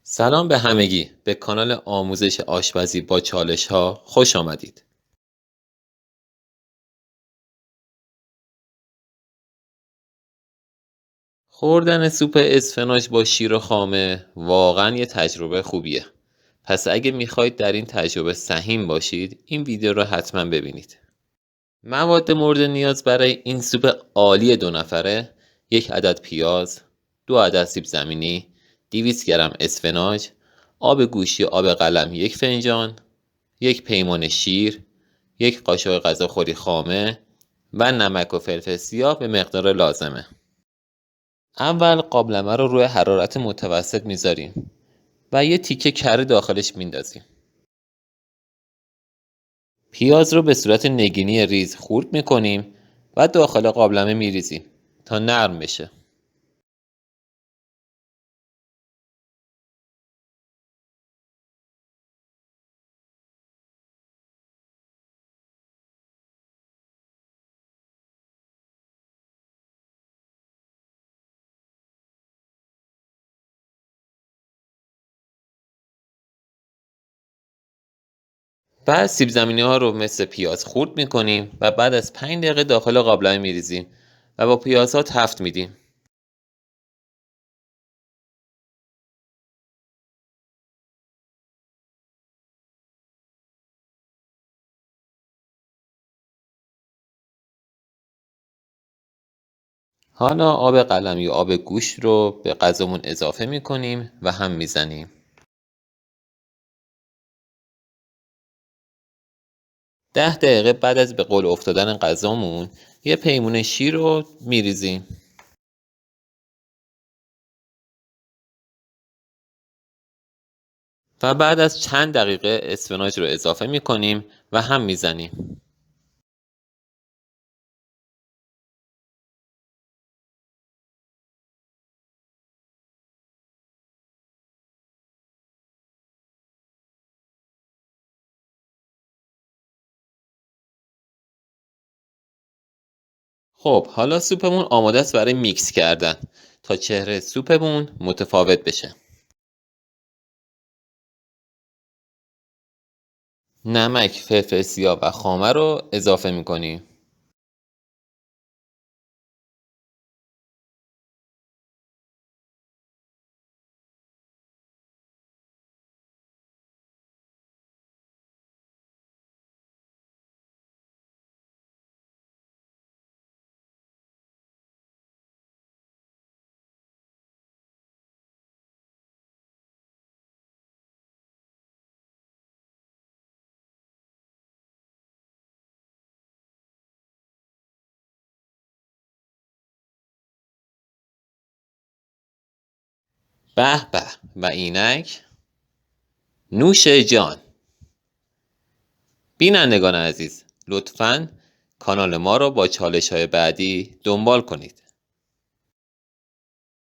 سلام به همگی. به کانال آموزش آشپزی با چالش ها خوش آمدید. خوردن سوپ اسفناج با شیر و خامه واقعا یه تجربه خوبیه. پس اگه میخواید در این تجربه سهیم باشید، این ویدیو رو حتما ببینید. مواد مورد نیاز برای این سوپ عالی 2 نفره: 1 عدد پیاز، 2 عدد سیب زمینی، 200 گرم اسفناج، آب گوشی آب قلم 1 فنجان، 1 پیمانه شیر، 1 قاشق غذاخوری خامه و نمک و فلفل سیاه به مقدار لازمه. اول قابلمه رو روی حرارت متوسط میذاریم و یه تیکه کره داخلش میندازیم. پیاز رو به صورت نگینی ریز خورد میکنیم و داخل قابلمه میریزیم تا نرم بشه. بعد سیب زمینی ها رو مثل پیاز خورد میکنیم و بعد از 5 دقیقه داخل قابلمه میریزیم و با پیازها تفت میدیم. حالا آب قلمی و آب گوشت رو به غذامون اضافه میکنیم و هم میزنیم. 10 دقیقه بعد از به قل افتادن غذامون یه پیمونه شیر رو میریزیم. و بعد از چند دقیقه اسفناج رو اضافه میکنیم و هم میزنیم. خب حالا سوپمون آماده است برای میکس کردن تا چهره سوپمون متفاوت بشه. نمک، فلفل سیاه و خامه رو اضافه میکنیم. به به و اینک نوش جان. بینندگان عزیز، لطفاً کانال ما رو با چالش‌های بعدی دنبال کنید.